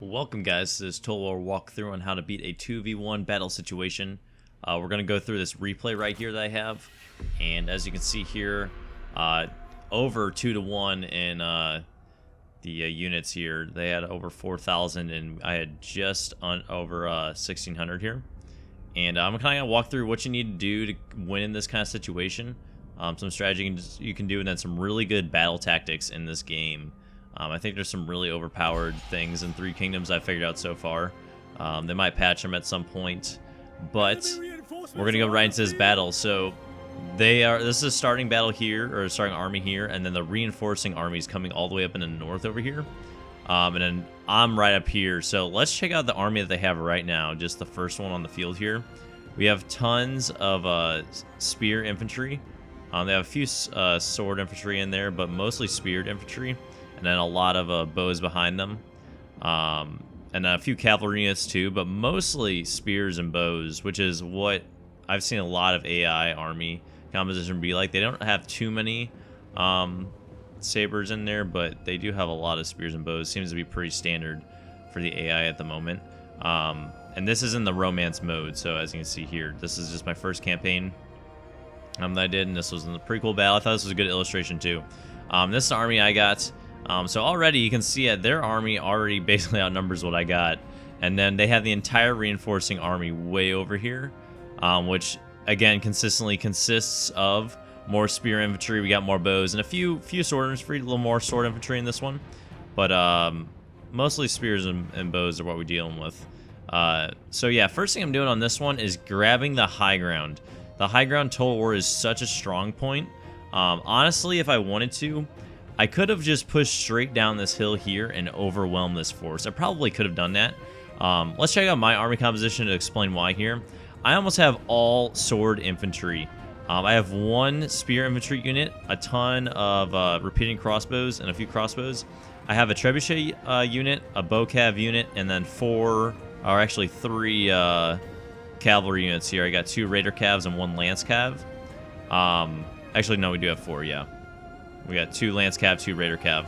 Welcome guys to this Total War walkthrough on how to beat a 2v1 battle situation. We're going to go through this replay right here that I have, and as you can see here, over 2-to-1 in the units here. They had over 4,000 and I had just over 1,600 here. And I'm kind of going to walk through what you need to do to win in this kind of situation. Some strategy you can do, and then some really good battle tactics in this game. I think there's some really overpowered things in Three Kingdoms I've figured out so far. They might patch them at some point, but we're gonna go right into this battle. So this is a starting battle here, or a starting army here, and then the reinforcing army is coming all the way up in the north over here. And then I'm right up here. So let's check out the army that they have right now, just the first one on the field here. We have tons of spear infantry. They have a few sword infantry in there, but mostly speared infantry. And then a lot of bows behind them. And a few cavalry units too, but mostly spears and bows, which is what I've seen a lot of AI army composition be like. They don't have too many sabers in there, but they do have a lot of spears and bows. Seems to be pretty standard for the AI at the moment. And this is in the romance mode, so as you can see here, this is just my first campaign that I did, and this was in the pretty cool battle. I thought this was a good illustration too. This is the army I got. So already you can see that their army already basically outnumbers what I got. And then they have the entire reinforcing army way over here, which again consistently consists of more spear infantry. We got more bows and a few sword infantry, a little more sword infantry in this one. But mostly spears and bows are what we're dealing with. So yeah, first thing I'm doing on this one is grabbing the high ground. The high ground Total War is such a strong point. Honestly, if I wanted to, I could have just pushed straight down this hill here and overwhelmed this force. I probably could have done that. Let's check out my army composition to explain why here. I almost have all sword infantry. I have one spear infantry unit, a ton of repeating crossbows, and a few crossbows. I have a trebuchet unit, a bow cav unit, and then three cavalry units here. I got 2 raider cavs and 1 lance cav. Actually, no, we do have 4, yeah. We got 2 Lance Cav, 2 Raider Cav.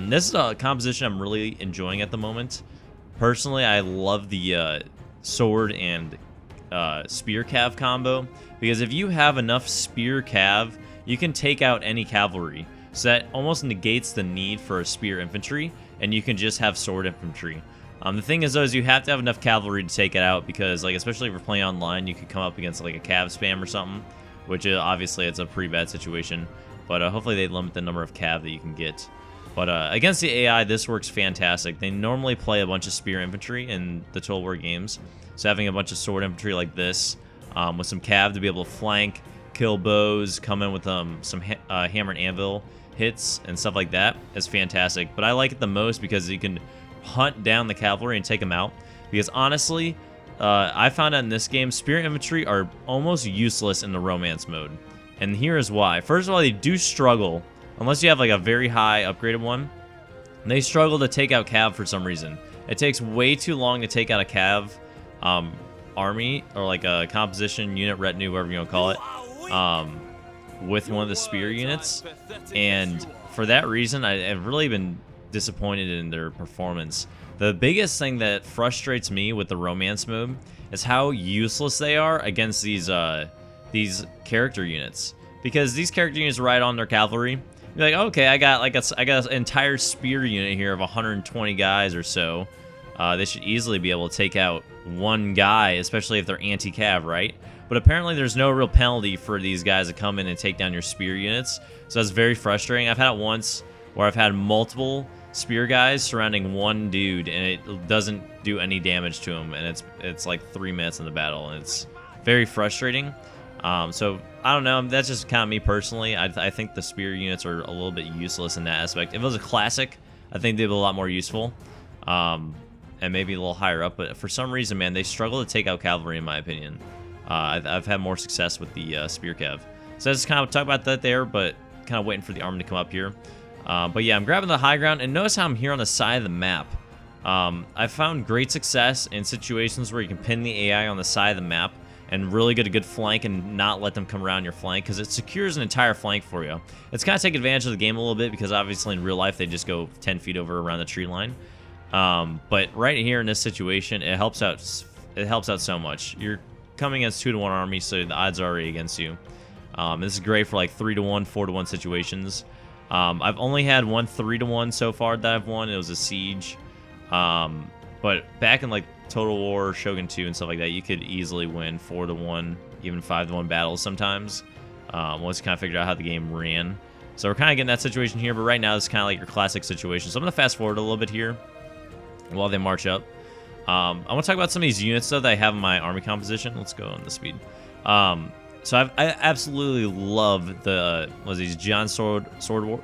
This is a composition I'm really enjoying at the moment. Personally, I love the sword and spear cav combo, because if you have enough spear cav, you can take out any cavalry. So that almost negates the need for a spear infantry, and you can just have sword infantry. The thing is, though, is you have to have enough cavalry to take it out, because, like, especially if you're playing online, you could come up against like a cav spam or something, which obviously it's a pretty bad situation. But hopefully they limit the number of cav that you can get. But against the AI, this works fantastic. They normally play a bunch of spear infantry in the Total War games. So having a bunch of sword infantry like this, with some cav to be able to flank, kill bows, come in with some hammer and anvil hits and stuff like that is fantastic. But I like it the most because you can hunt down the cavalry and take them out. Because honestly, I found out in this game, spear infantry are almost useless in the romance mode. And here is why. First of all, they do struggle, unless you have like a very high upgraded one. They struggle to take out cav for some reason. It takes way too long to take out a cav army, or like a composition unit, retinue, whatever you want to call it, with one of the spear units. And for that reason, I've really been disappointed in their performance. The biggest thing that frustrates me with the romance mode is how useless they are against these character units, because these character units ride on their cavalry. You're like, okay, I got an entire spear unit here of 120 guys or so. They should easily be able to take out one guy, especially if they're anti-cav, right? But apparently there's no real penalty for these guys to come in and take down your spear units, so that's very frustrating. I've had it once where I've had multiple spear guys surrounding one dude, and it doesn't do any damage to him, and it's like 3 minutes in the battle, and it's very frustrating. So I don't know, that's just kind of me personally. I think the spear units are a little bit useless in that aspect. If it was a classic, I think they'd be a lot more useful, and maybe a little higher up, but for some reason, man, they struggle to take out cavalry in my opinion. I've had more success with the spear cav. So let's kind of talk about that there, but kind of waiting for the army to come up here. But yeah, I'm grabbing the high ground, and notice how I'm here on the side of the map. I've found great success in situations where you can pin the AI on the side of the map and really get a good flank and not let them come around your flank, because it secures an entire flank for you. It's kind of take advantage of the game a little bit, because obviously in real life they just go 10 feet over around the tree line. But right here in this situation, it helps out. It helps out so much. You're coming against 2-to-1 army, so the odds are already against you. This is great for like 3-to-1, 4-to-1 situations. I've only had one 3-to-1 so far that I've won. It was a siege. But back in like Total War, Shogun 2, and stuff like that, you could easily win 4-to-1, even 5-to-1 battles sometimes. Once you kind of figured out how the game ran. So we're kind of getting that situation here, but right now it's kind of like your classic situation. So I'm going to fast forward a little bit here while they march up. I want to talk about some of these units, though, that I have in my army composition. Let's go on the speed. So I absolutely love the, these John Sword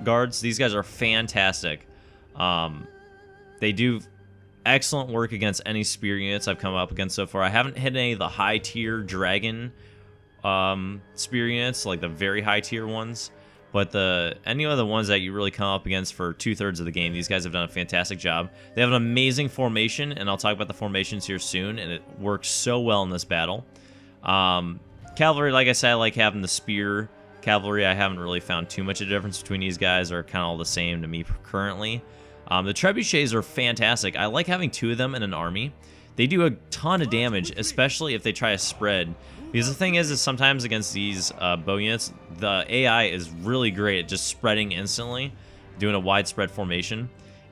Guards. These guys are fantastic. They do excellent work against any spear units I've come up against so far. I haven't hit any of the high-tier dragon spear units, like the very high-tier ones. But any of the ones that you really come up against for 2/3 of the game, these guys have done a fantastic job. They have an amazing formation, and I'll talk about the formations here soon, and it works so well in this battle. Cavalry, like I said, I like having the spear cavalry. I haven't really found too much of a difference between these guys. They're kind of all the same to me currently. The trebuchets are fantastic. I like having 2 of them in an army. They do a ton of damage, especially if they try to spread. Because the thing is sometimes against these bow units, the AI is really great at just spreading instantly, doing a widespread formation.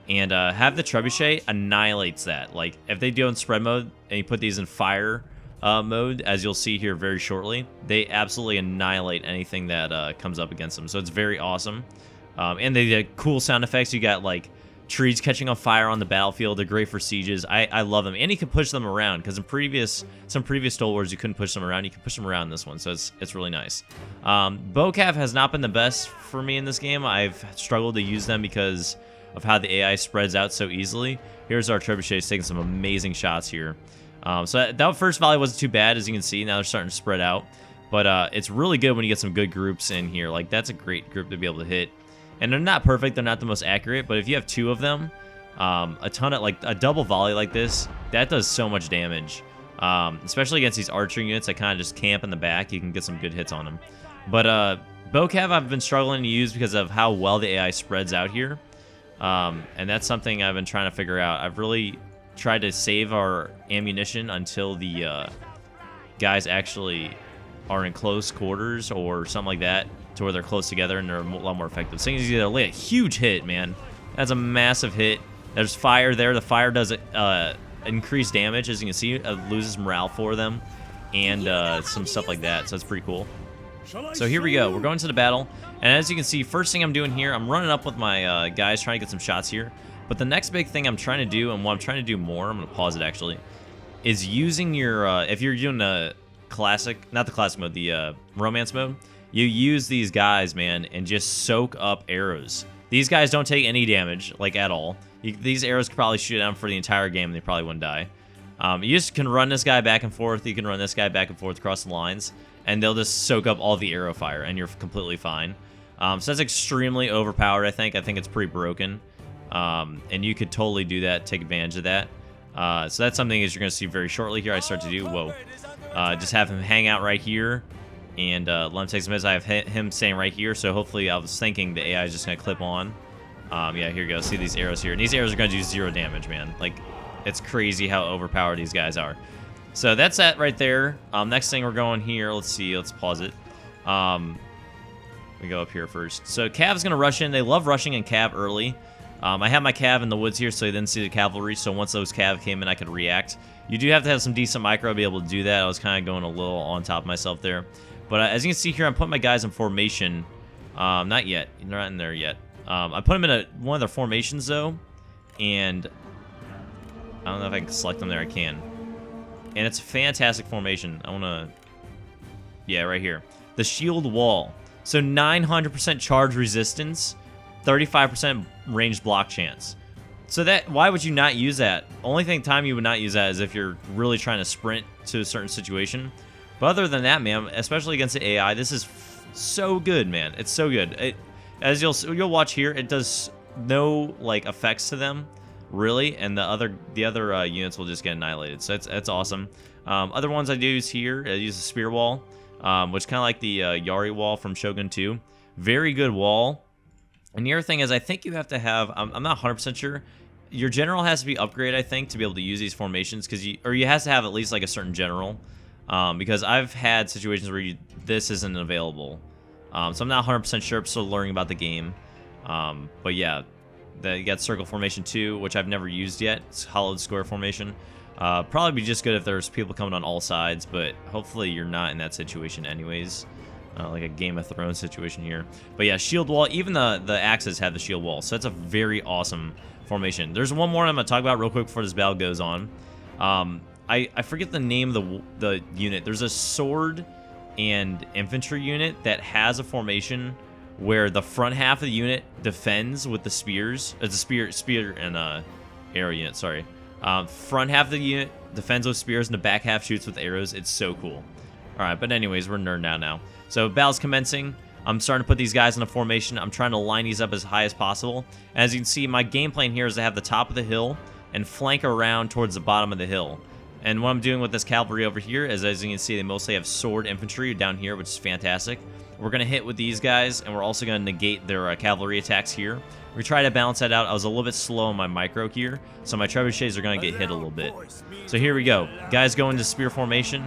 And have the trebuchet annihilates that. Like, if they do in spread mode, and you put these in fire mode, as you'll see here very shortly, they absolutely annihilate anything that comes up against them. So it's very awesome. And they get cool sound effects. You got, like, trees catching on fire on the battlefield. They're great for sieges. I love them. And you can push them around, because in some previous Total Wars, you couldn't push them around. You can push them around in this one, so it's really nice. Bowcav has not been the best for me in this game. I've struggled to use them because of how the AI spreads out so easily. Here's our trebuchets taking some amazing shots here. So that first volley wasn't too bad, as you can see. Now they're starting to spread out. But it's really good when you get some good groups in here. Like, that's a great group to be able to hit. And they're not perfect, they're not the most accurate, but if you have 2 of them, a ton of, like, a double volley like this, that does so much damage. Especially against these archer units that kind of just camp in the back, you can get some good hits on them. But Bowcav I've been struggling to use because of how well the AI spreads out here. And that's something I've been trying to figure out. I've really tried to save our ammunition until the guys actually are in close quarters or something like that, to where they're close together and they're a lot more effective. Seeing as you lay a huge hit, man. That's a massive hit. There's fire there. The fire does increased damage, as you can see. It loses morale for them, and some stuff like that. So it's pretty cool. So here we go. We're going to the battle, and as you can see, first thing I'm doing here, I'm running up with my guys, trying to get some shots here. But the next big thing I'm trying to do, and what I'm trying to do more, I'm going to pause it actually, is using your if you're doing the classic, not the classic mode, the romance mode. You use these guys, man, and just soak up arrows. These guys don't take any damage, like, at all. These arrows could probably shoot them for the entire game and they probably wouldn't die. You just can run this guy back and forth. You can run this guy back and forth across the lines, and they'll just soak up all the arrow fire, and you're completely fine. So that's extremely overpowered, I think. I think it's pretty broken. And you could totally do that, take advantage of that. So that's something as you're going to see very shortly here. I start to do, just have him hang out right here. And let him take some hits. I have him staying right here, so hopefully I was thinking the AI is just going to clip on. Yeah, here you go. See these arrows here. And these arrows are going to do 0 damage, man. Like, it's crazy how overpowered these guys are. So that's that right there. Next thing we're going here. Let's see. Let's pause it. We go up here first. So Cav's going to rush in. They love rushing in Cav early. I have my Cav in the woods here, so you didn't see the cavalry. So once those Cav came in, I could react. You do have to have some decent micro to be able to do that. I was kind of going a little on top of myself there. But as you can see here, I'm putting my guys in formation. Not yet. They're not in there yet. I put them in one of their formations, though. And I don't know if I can select them there. I can. And it's a fantastic formation. I want to... Yeah, right here. The shield wall. So 900% charge resistance. 35% ranged block chance. So that... Why would you not use that? Only time you would not use that is if you're really trying to sprint to a certain situation. But other than that, man, especially against the AI, this is so good, man. It's so good. As you'll watch here, it does no, like, effects to them, really, and the other units will just get annihilated. So it's awesome. Other ones I use here, I use the spear wall, which kind of like the Yari wall from Shogun 2. Very good wall. And the other thing is, I think you have to have, I'm not 100% sure, your general has to be upgraded, I think, to be able to use these formations, because you has to have at least like a certain general, because I've had situations where this isn't available. So I'm not 100% sure. I'm still learning about the game, but yeah, you got circle formation 2, which I've never used yet. It's hollowed square formation. Probably be just good if there's people coming on all sides, but hopefully you're not in that situation anyways. Like a Game of Thrones situation here. But yeah, shield wall. Even the axes have the shield wall, so that's a very awesome formation. There's one more I'm going to talk about real quick before this battle goes on. I forget the name of the unit. There's a sword and infantry unit that has a formation where the front half of the unit defends with the spears. It's a spear and arrow unit, sorry. Front half of the unit defends with spears, and the back half shoots with arrows. It's so cool. Alright, but anyways, we're nerding out now. So, battle's commencing. I'm starting to put these guys in a formation. I'm trying to line these up as high as possible. As you can see, my game plan here is to have the top of the hill and flank around towards the bottom of the hill. And what I'm doing with this cavalry over here is, as you can see, they mostly have sword infantry down here, which is fantastic. We're going to hit with these guys, and we're also going to negate their cavalry attacks here. We try to balance that out. I was a little bit slow on my micro here, so my trebuchets are going to get hit a little bit. So here we go. Guys go into spear formation.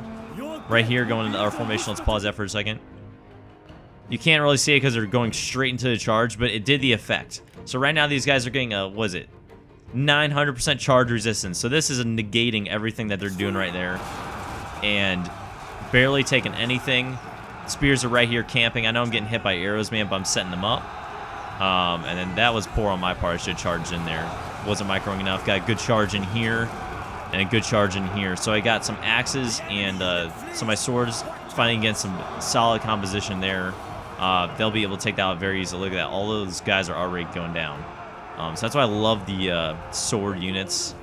Right here, going into our formation. Let's pause that for a second. You can't really see it because they're going straight into the charge, but it did the effect. So right now, these guys are getting a, what is it? 900% charge resistance. So this is negating everything that they're doing right there. And barely taking anything. Spears are right here camping. I know I'm getting hit by arrows, man, but I'm setting them up. And then that was poor on my part. I should have charged in there. Wasn't microing enough. Got a good charge in here. And a good charge in here. So I got some axes and some of my swords fighting against some solid composition there. They'll be able to take that out very easily. Look at that. All those guys are already going down. So that's why I love the sword units.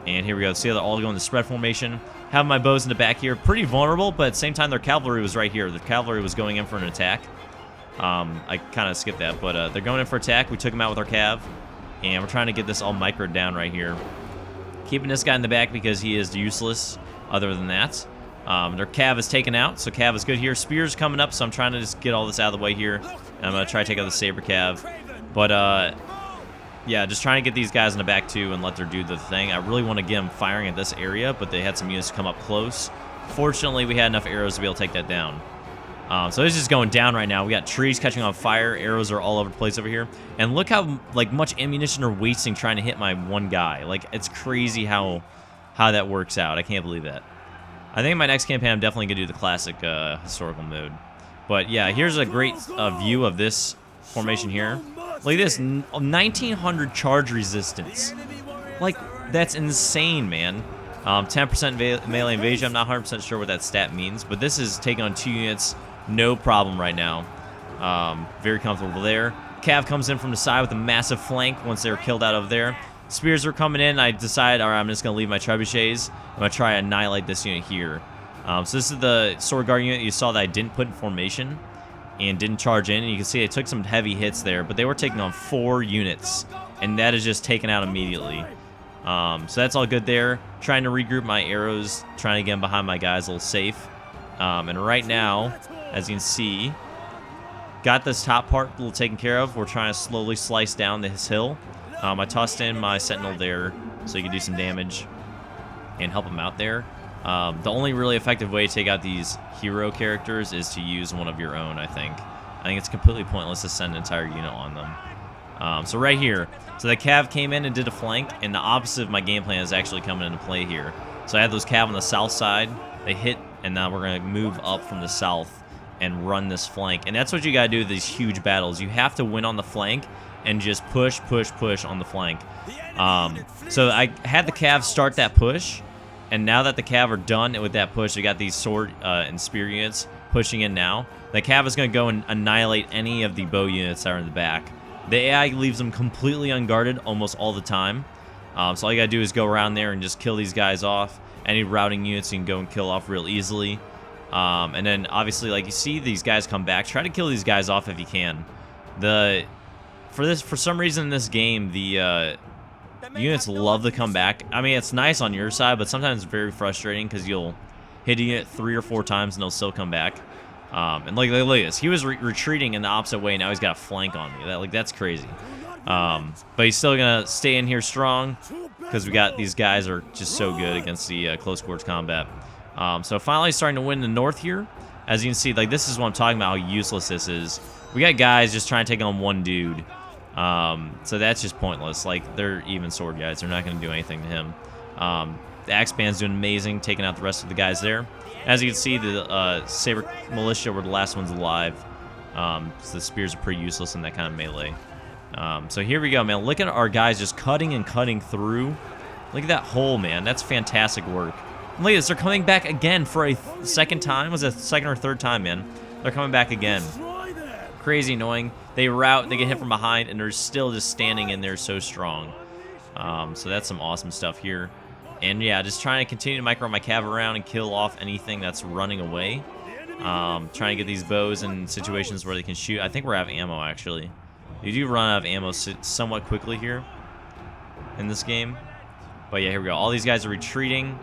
And here we go. See how they're all going to spread formation. Have my bows in the back here. Pretty vulnerable, but at the same time, their cavalry was right here. The cavalry was going in for an attack. I kind of skipped that, but they're going in for attack. We took them out with our cav. And we're trying to get this all microed down right here. Keeping this guy in the back because he is useless other than that. Their cav is taken out, so cav is good here. Spear's coming up, so I'm trying to just get all this out of the way here. And I'm going to try to take out the saber cav. But, yeah, just trying to get these guys in the back, too, and let them do the thing. I really want to get them firing at this area, but they had some units come up close. Fortunately, we had enough arrows to be able to take that down. So this is going down right now. We got trees catching on fire. Arrows are all over the place over here. And look how much ammunition they're wasting trying to hit my one guy. Like, it's crazy how that works out. I can't believe that. I think in my next campaign, I'm definitely going to do the classic historical mode. But yeah, here's a great view of this formation here. Look at this, 1900 charge resistance. Like, that's insane, man. 10% melee invasion. I'm not 100% sure what that stat means, but this is taking on 2 units, no problem right now. Very comfortable there. Cav comes in from the side with a massive flank once they're killed out of there. Spears are coming in. I decided, all right, I'm just going to leave my trebuchets. I'm going to try and annihilate this unit here. So this is the sword guard unit you saw that I didn't put in formation and didn't charge in. And you can see they took some heavy hits there, but they were taking on 4 units, and that is just taken out immediately. So that's all good there. Trying to regroup my arrows, trying to get them behind my guys a little safe. And right now, as you can see, got this top part a little taken care of. We're trying to slowly slice down this hill. I tossed in my sentinel there so you can do some damage and help them out there. The only really effective way to take out these hero characters is to use one of your own, I think. I think it's completely pointless to send an entire unit on them. So right here, so the cav came in and did a flank, and the opposite of my game plan is actually coming into play here. So I had those cav on the south side, they hit, and now we're going to move up from the south and run this flank. And that's what you got to do with these huge battles. You have to win on the flank and just push, push, push on the flank. So I had the cav start that push, and now that the cav are done with that push, we got these sword and spear units pushing in now. The cav is going to go and annihilate any of the bow units that are in the back. The AI leaves them completely unguarded almost all the time. So all you got to do is go around there and just kill these guys off. Any routing units you can go and kill off real easily. And then obviously, like, you see these guys come back. Try to kill these guys off if you can. For some reason in this game, the units love to come back. I mean, it's nice on your side, but sometimes it's very frustrating because you'll hit a unit 3 or 4 times and they'll still come back. And look at this. He was retreating in the opposite way. Now he's got a flank on me. That's crazy. But he's still gonna stay in here strong because we got these guys are just so good against the close quarters combat. So finally starting to win the north here. As you can see, like, this is what I'm talking about, how useless this is. We got guys just trying to take on one dude. So that's just pointless. Like, they're even sword guys. They're not going to do anything to him. The Axe Band's doing amazing, taking out the rest of the guys there. As you can see, the Saber Militia were the last ones alive. So the spears are pretty useless in that kind of melee. So here we go, man. Look at our guys just cutting and cutting through. Look at that hole, man. That's fantastic work. Look at this. They're coming back again for a second time. Was it a second or third time, man? They're coming back again. Crazy annoying. They rout, they get hit from behind, and they're still just standing in there so strong. So that's some awesome stuff here. And yeah, just trying to continue to micro my cav around and kill off anything that's running away. Trying to get these bows in situations where they can shoot. I think we're out of ammo, actually. You do run out of ammo somewhat quickly here in this game. But yeah, here we go. All these guys are retreating.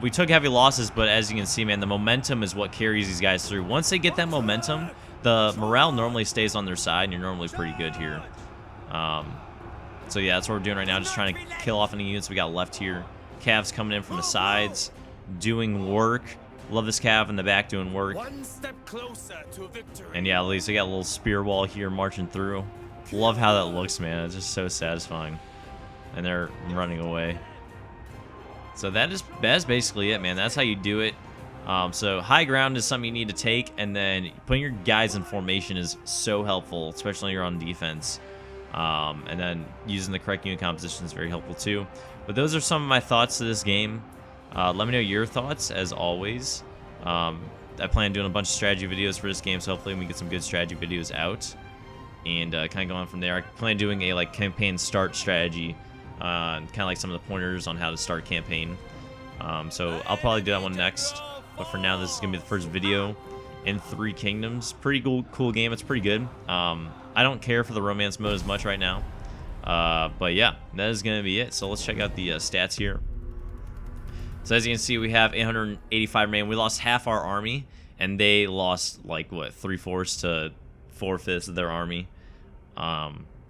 We took heavy losses, but as you can see, man, the momentum is what carries these guys through. Once they get that momentum, the morale normally stays on their side, and you're normally pretty good here. So yeah, that's what we're doing right now, just trying to kill off any units we got left here. Cavs coming in from the sides, doing work. Love this cav in the back doing work. One step closer to victory. And yeah, at least we got a little spear wall here marching through. Love how that looks, man. It's just so satisfying. And they're running away. So that's basically it, man. That's how you do it. So high ground is something you need to take, and then putting your guys in formation is so helpful, especially when you're on defense. And then using the correct unit composition is very helpful too. But those are some of my thoughts to this game. Let me know your thoughts, as always. I plan on doing a bunch of strategy videos for this game, so hopefully we can get some good strategy videos out. And kind of go on from there. I plan on doing a campaign start strategy. Kind of like some of the pointers on how to start a campaign. So I'll probably do that one next. But for now, this is going to be the first video in 3 Kingdoms. Pretty cool game. It's pretty good. I don't care for the romance mode as much right now. But yeah, that is going to be it. So let's check out the stats here. So as you can see, we have 885 remaining. We lost half our army, and they lost, like, what, 3/4 to 4/5 of their army.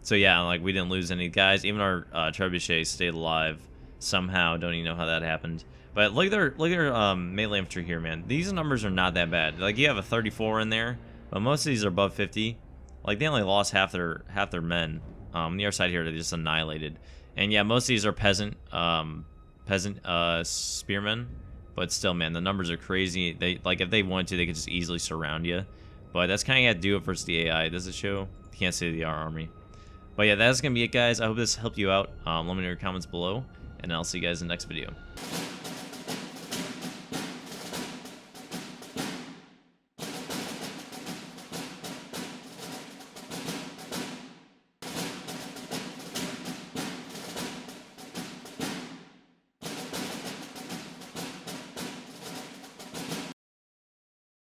So yeah, like, we didn't lose any guys. Even our trebuchet stayed alive somehow. Don't even know how that happened. But look at their melee infantry here, man. These numbers are not that bad. Like, you have a 34 in there, but most of these are above 50. Like, they only lost half their men. On the other side here, they just annihilated. And yeah, most of these are peasant spearmen. But still, man, the numbers are crazy. They, like, if they wanted to, they could just easily surround you. But that's kind of how to do it versus the AI. Does it show? Can't say the army. But yeah, that's going to be it, guys. I hope this helped you out. Let me know in your comments below, and I'll see you guys in the next video.